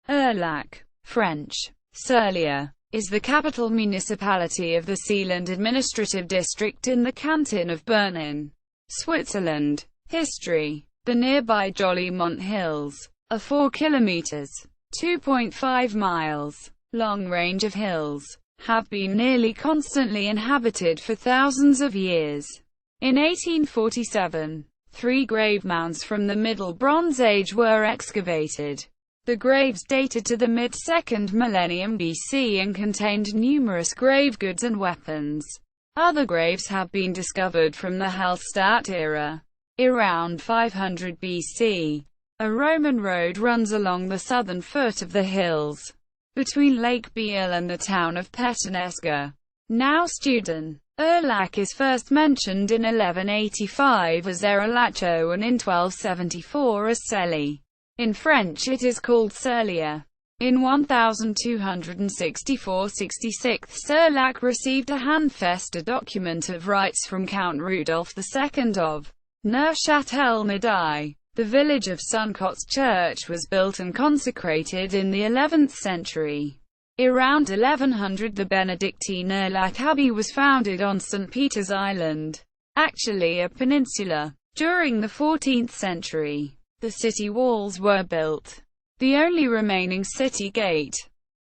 Erlach, French, Cerlier, is the capital municipality of the Seeland administrative district in the canton of Bern in Switzerland. History. The nearby Jolly-Mont Hills, a 4 kilometers (2.5 miles) long range of hills, have been nearly constantly inhabited for thousands of years. In 1847, 3 grave mounds from the Middle Bronze Age were excavated. The graves dated to the mid-2nd millennium BC and contained numerous grave goods and weapons. Other graves have been discovered from the Hallstatt era. Around 500 BC, a Roman road runs along the southern foot of the hills, between Lake Biel and the town of Pettenesga, now Studen. Erlach is first mentioned in 1185 as Erlach and in 1274 as Cerlier. In French it is called Cerlier. In 1264–66 Erlach received a handfest, a document of rights from Count Rudolf II of Neuchâtel-Midi. The village of Sunkotz Church was built and consecrated in the 11th century. Around 1100 the Benedictine Erlach Abbey was founded on St. Peter's Island, actually a peninsula. During the 14th century, the city walls were built. The only remaining city gate,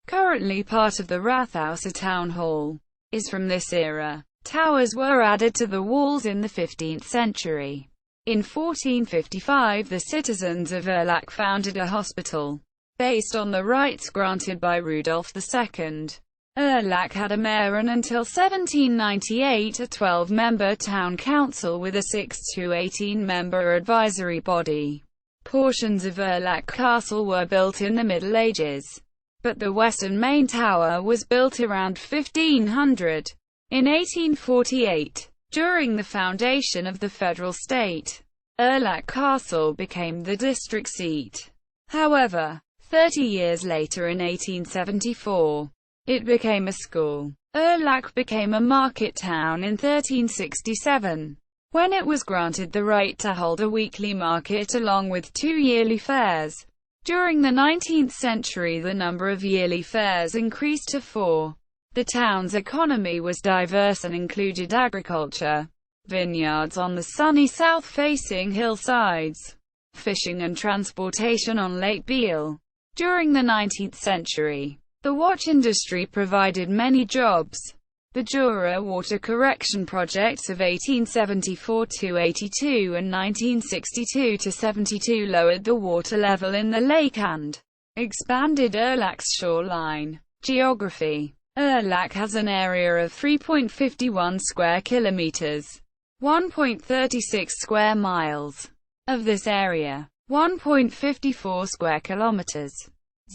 currently part of the Rathaus, a town hall, is from this era. Towers were added to the walls in the 15th century. In 1455 the citizens of Erlach founded a hospital, based on the rights granted by Rudolf II. Erlach had a mayor and until 1798 a 12-member town council with a 6 to 18-member advisory body. Portions of Erlach Castle were built in the Middle Ages, but the western main tower was built around 1500. In 1848, during the foundation of the federal state, Erlach Castle became the district seat. However, 30 years later in 1874, it became a school. Erlach became a market town in 1367. When it was granted the right to hold a weekly market along with 2 yearly fairs. During the 19th century the number of yearly fairs increased to 4. The town's economy was diverse and included agriculture, vineyards on the sunny south-facing hillsides, fishing and transportation on Lake Biel. During the 19th century, the watch industry provided many jobs. The Jura water correction projects of 1874–82 and 1962–72 lowered the water level in the lake and expanded Erlach's shoreline. Geography. Erlach has an area of 3.51 square kilometers, 1.36 square miles. Of this area, 1.54 square kilometers,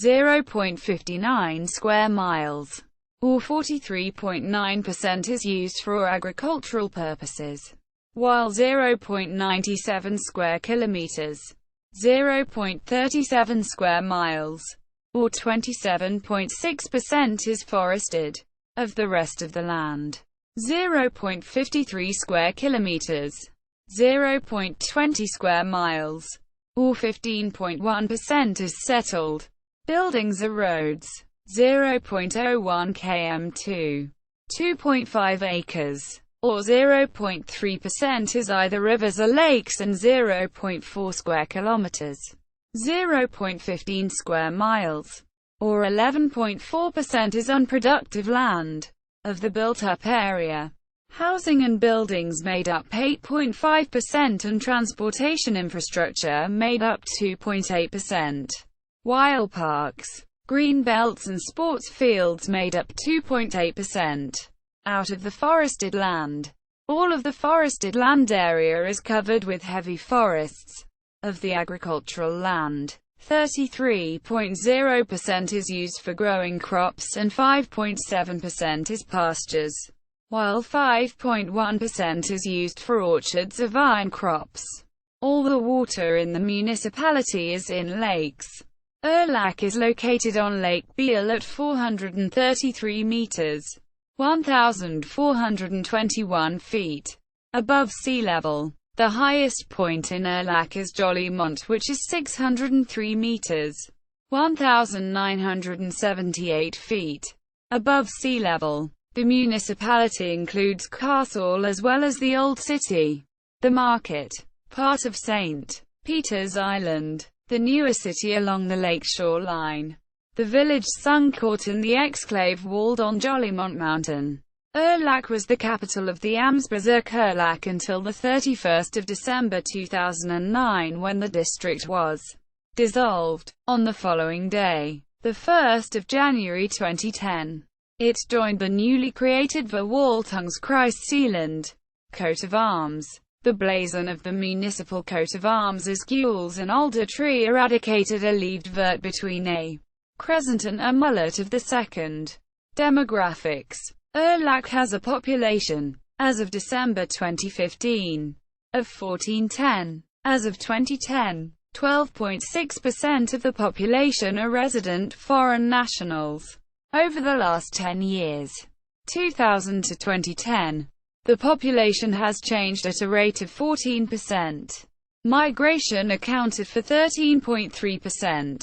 0.59 square miles, or 43.9% is used for agricultural purposes, while 0.97 square kilometers, 0.37 square miles, or 27.6% is forested. Of the rest of the land, 0.53 square kilometers, 0.20 square miles, or 15.1% is settled. Buildings or roads, 0.01 km to 2.5 acres, or 0.3% is either rivers or lakes, and 0.4 square kilometers, 0.15 square miles, or 11.4% is unproductive land. Of the built-up area, housing and buildings made up 8.5% and transportation infrastructure made up 2.8%, while parks, green belts and sports fields made up 2.8%. Out of the forested land, all of the forested land area is covered with heavy forests. Of the agricultural land, 33.0% is used for growing crops and 5.7% is pastures, while 5.1% is used for orchards of vine crops. All the water in the municipality is in lakes. Erlach is located on Lake Biel at 433 meters, 1,421 feet above sea level. The highest point in Erlach is Jolly Mont, which is 603 meters, 1,978 feet above sea level. The municipality includes Castle as well as the Old City, the Market, part of St. Peter's Island, the newer city along the lakeshore line, the village Suncourt and the exclave walled on Jolimont Mountain. Erlach was the capital of the Amtsbezirk Erlach until the 31st of December 2009 when the district was dissolved. On the following day, the 1st of January 2010, it joined the newly created Verwaltungskreis Seeland coat of arms. The blazon of the municipal coat of arms is gules, an alder tree eradicated, a leaved vert between a crescent and a mullet of the second. Demographics. Erlach has a population, as of December 2015, of 1410. As of 2010, 12.6% of the population are resident foreign nationals. Over the last 10 years, 2000 to 2010, the population has changed at a rate of 14%. Migration accounted for 13.3%,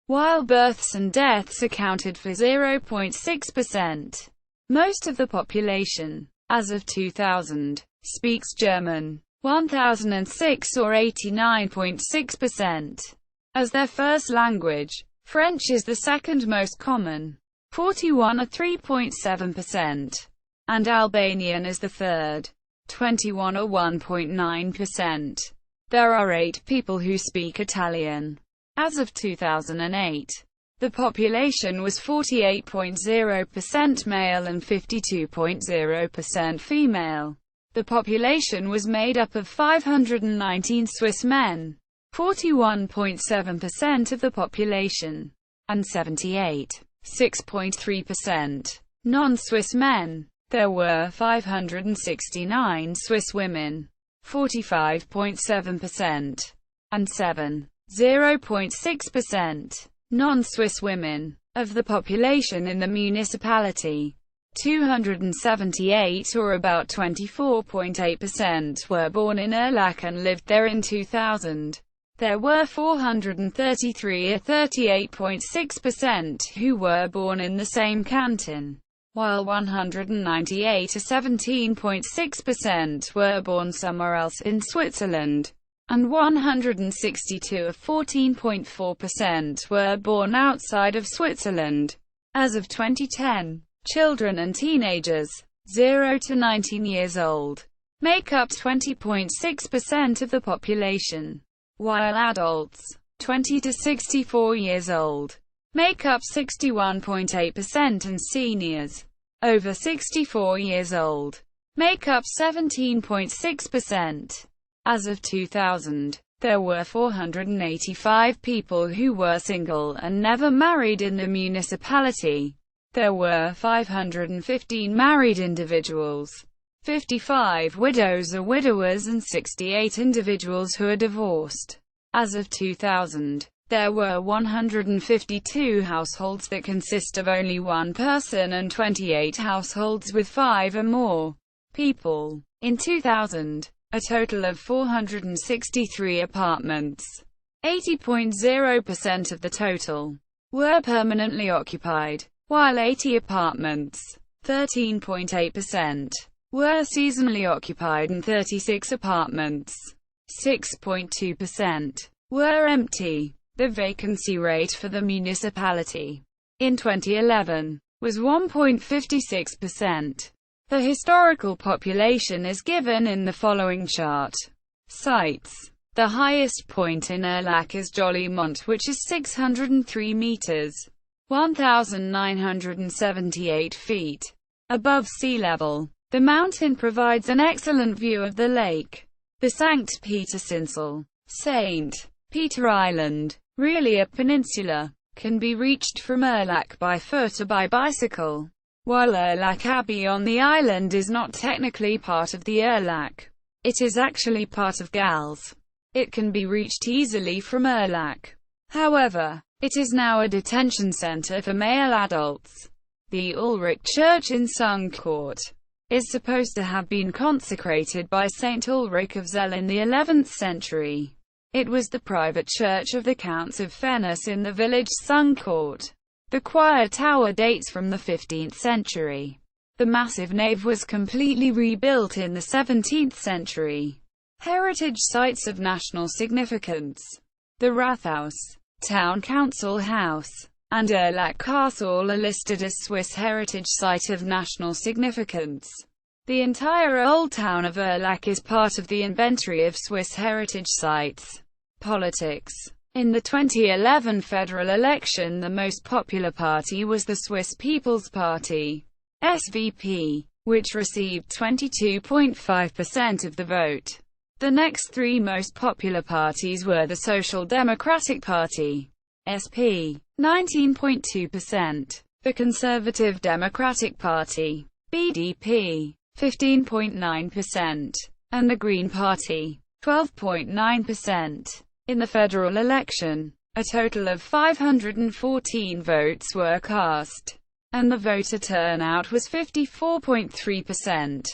while births and deaths accounted for 0.6%. Most of the population, as of 2000, speaks German, 1006 or 89.6%, as their first language. French is the second most common, 41 or 3.7%, and Albanian is the third, 21 or 1.9%. There are 8 people who speak Italian. As of 2008, the population was 48.0% male and 52.0% female. The population was made up of 519 Swiss men, 41.7% of the population, and 78.6% non-Swiss men. There were 569 Swiss women, 45.7%, and 0.6% non-Swiss women. Of the population in the municipality, 278 or about 24.8% were born in Erlach and lived there in 2000. There were 433 or 38.6% who were born in the same canton, while 198 or 17.6% were born somewhere else in Switzerland, and 162 or 14.4% were born outside of Switzerland. As of 2010, children and teenagers, 0 to 19 years old, make up 20.6% of the population, while adults, 20 to 64 years old, make up 61.8% and seniors, over 64 years old, make up 17.6%. As of 2000, there were 485 people who were single and never married in the municipality. There were 515 married individuals, 55 widows or widowers and 68 individuals who are divorced. As of 2000, there were 152 households that consist of only one person and 28 households with 5 or more people. In 2000, a total of 463 apartments, 80.0% of the total, were permanently occupied, while 80 apartments, 13.8%, were seasonally occupied and 36 apartments, 6.2%, were empty. The vacancy rate for the municipality in 2011 was 1.56%. The historical population is given in the following chart. Sites. The highest point in Erlach is Jolimont, which is 603 meters, 1,978 feet above sea level. The mountain provides an excellent view of the lake. The St. Petersinsel, St. Peter Island, really a peninsula, can be reached from Erlach by foot or by bicycle. While Erlach Abbey on the island is not technically part of the Erlach, it is actually part of Gals. It can be reached easily from Erlach. However, it is now a detention center for male adults. The Ulrich Church in Suncourt is supposed to have been consecrated by Saint Ulrich of Zell in the 11th century. It was the private church of the Counts of Fennes in the village Suncourt. The choir tower dates from the 15th century. The massive nave was completely rebuilt in the 17th century. Heritage sites of national significance. The Rathaus, Town Council House, and Erlach Castle are listed as Swiss Heritage Site of national significance. The entire old town of Erlach is part of the inventory of Swiss heritage sites. Politics. In the 2011 federal election, the most popular party was the Swiss People's Party, SVP, which received 22.5% of the vote. The next three most popular parties were the Social Democratic Party, SP, 19.2%, the Conservative Democratic Party, BDP, 15.9%, and the Green Party, 12.9%. In the federal election, a total of 514 votes were cast, and the voter turnout was 54.3%.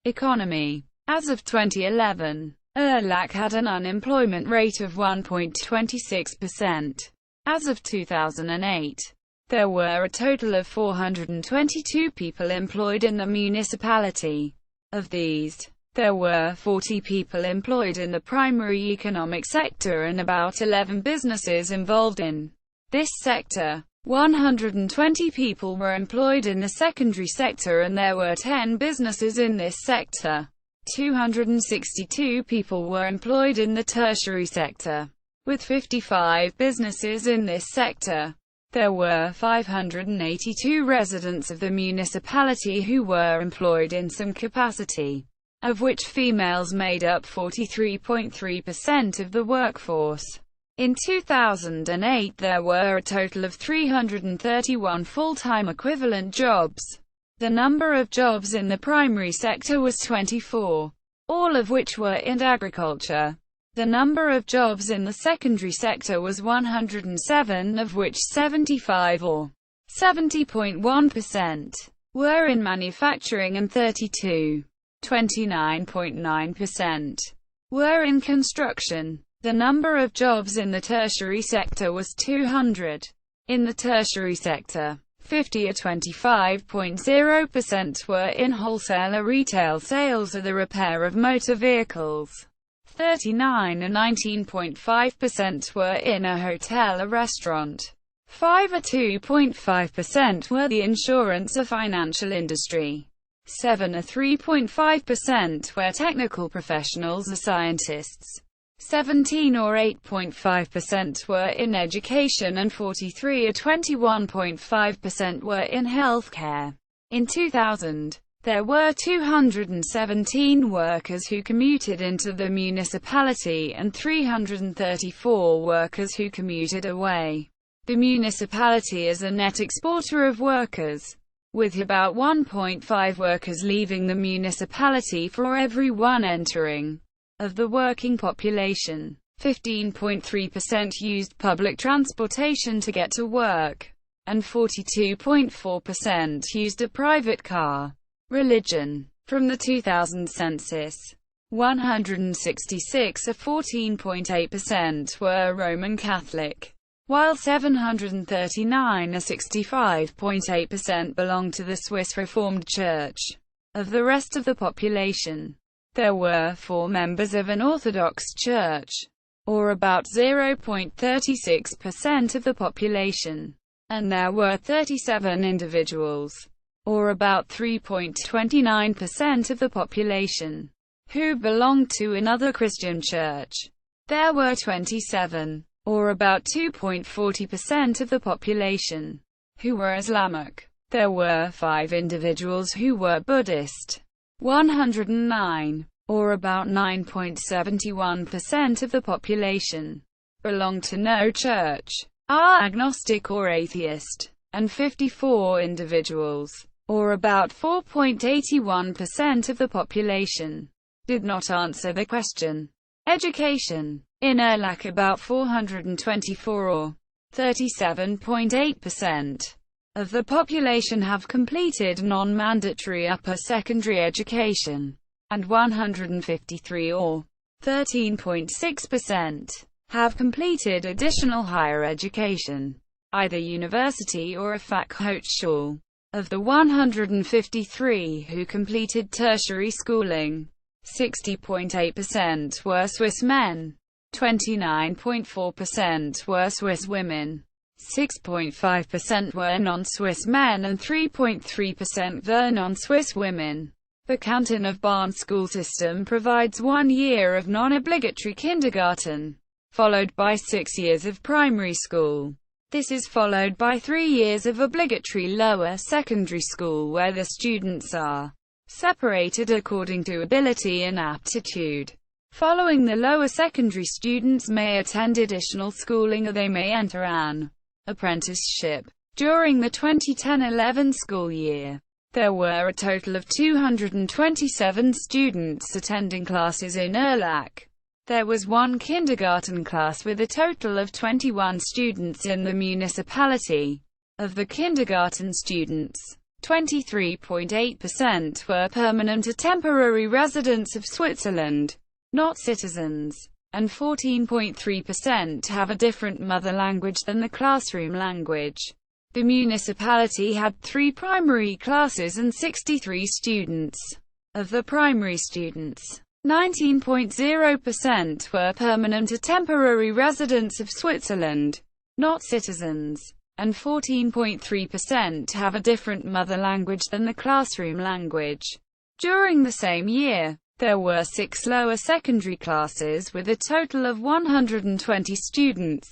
Economy. As of 2011, Erlach had an unemployment rate of 1.26%. As of 2008, there were a total of 422 people employed in the municipality. Of these, there were 40 people employed in the primary economic sector and about 11 businesses involved in this sector. 120 people were employed in the secondary sector and there were 10 businesses in this sector. 262 people were employed in the tertiary sector, with 55 businesses in this sector. There were 582 residents of the municipality who were employed in some capacity, of which females made up 43.3% of the workforce. In 2008 there were a total of 331 full-time equivalent jobs. The number of jobs in the primary sector was 24, all of which were in agriculture. The number of jobs in the secondary sector was 107, of which 75 or 70.1% were in manufacturing and 32, 29.9%, were in construction. The number of jobs in the tertiary sector was 200. In the tertiary sector, 50 or 25.0% were in wholesale or retail sales or the repair of motor vehicles. 39 or 19.5% were in a hotel or restaurant. 5 or 2.5% were the insurance or financial industry. 7 or 3.5% were technical professionals or scientists. 17 or 8.5% were in education and 43 or 21.5% were in healthcare. In 2000, there were 217 workers who commuted into the municipality and 334 workers who commuted away. The municipality is a net exporter of workers, with about 1.5 workers leaving the municipality for every one entering. Of the working population, 15.3% used public transportation to get to work, and 42.4% used a private car. Religion. From the 2000 census, 166 or 14.8% were Roman Catholic, while 739 or 65.8% belonged to the Swiss Reformed Church. Of the rest of the population, there were 4 members of an Orthodox church, or about 0.36% of the population, and there were 37 individuals, or about 3.29% of the population, who belonged to another Christian church. There were 27, or about 2.40% of the population, who were Islamic. There were 5 individuals who were Buddhist. 109, or about 9.71% of the population, belonged to no church, are agnostic or atheist, and 54 individuals, or about 4.81% of the population, did not answer the question. Education. In Erlach about 424 or 37.8% of the population have completed non-mandatory upper secondary education, and 153 or 13.6% have completed additional higher education, either university or a Fachhochschule. Of the 153 who completed tertiary schooling, 60.8% were Swiss men, 29.4% were Swiss women, 6.5% were non-Swiss men and 3.3% were non-Swiss women. The canton of Bern school system provides 1 year of non-obligatory kindergarten, followed by 6 years of primary school. This is followed by 3 years of obligatory lower secondary school where the students are separated according to ability and aptitude. Following the lower secondary, students may attend additional schooling or they may enter an apprenticeship. During the 2010-11 school year, there were a total of 227 students attending classes in Erlach. There was one kindergarten class with a total of 21 students in the municipality. Of the kindergarten students, 23.8% were permanent or temporary residents of Switzerland, not citizens, and 14.3% have a different mother language than the classroom language. The municipality had 3 primary classes and 63 students. Of the primary students, 19.0% were permanent or temporary residents of Switzerland, not citizens, and 14.3% have a different mother language than the classroom language. During the same year, there were 6 lower secondary classes with a total of 120 students.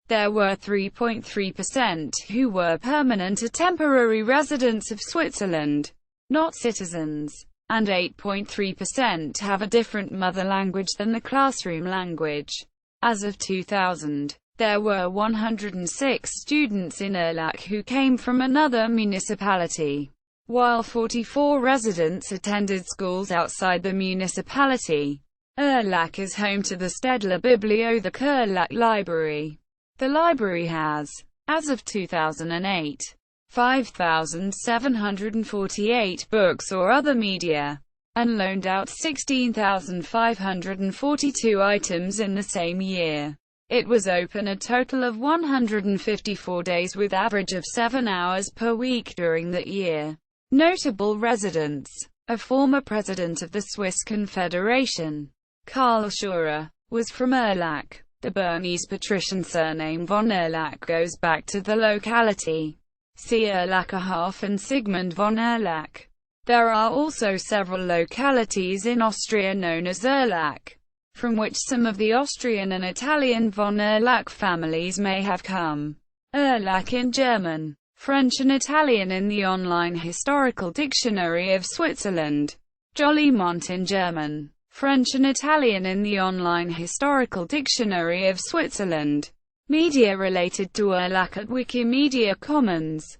There were 3.3% who were permanent or temporary residents of Switzerland, not citizens, and 8.3% have a different mother language than the classroom language. As of 2000, there were 106 students in Erlach who came from another municipality, while 44 residents attended schools outside the municipality. Erlach is home to the Stedler Bibliothek Erlach Library. The library has, as of 2008, 5,748 books or other media, and loaned out 16,542 items in the same year. It was open a total of 154 days with average of 7 hours per week during that year. Notable residents: a former president of the Swiss Confederation, Karl Schurer, was from Erlach. The Bernese patrician surname von Erlach goes back to the locality. See Erlacher Hof and Sigmund von Erlach. There are also several localities in Austria known as Erlach, from which some of the Austrian and Italian von Erlach families may have come. Erlach in German, French and Italian in the online Historical Dictionary of Switzerland. Jollimont in German, French and Italian in the online Historical Dictionary of Switzerland. Media related to Erlach at Wikimedia Commons.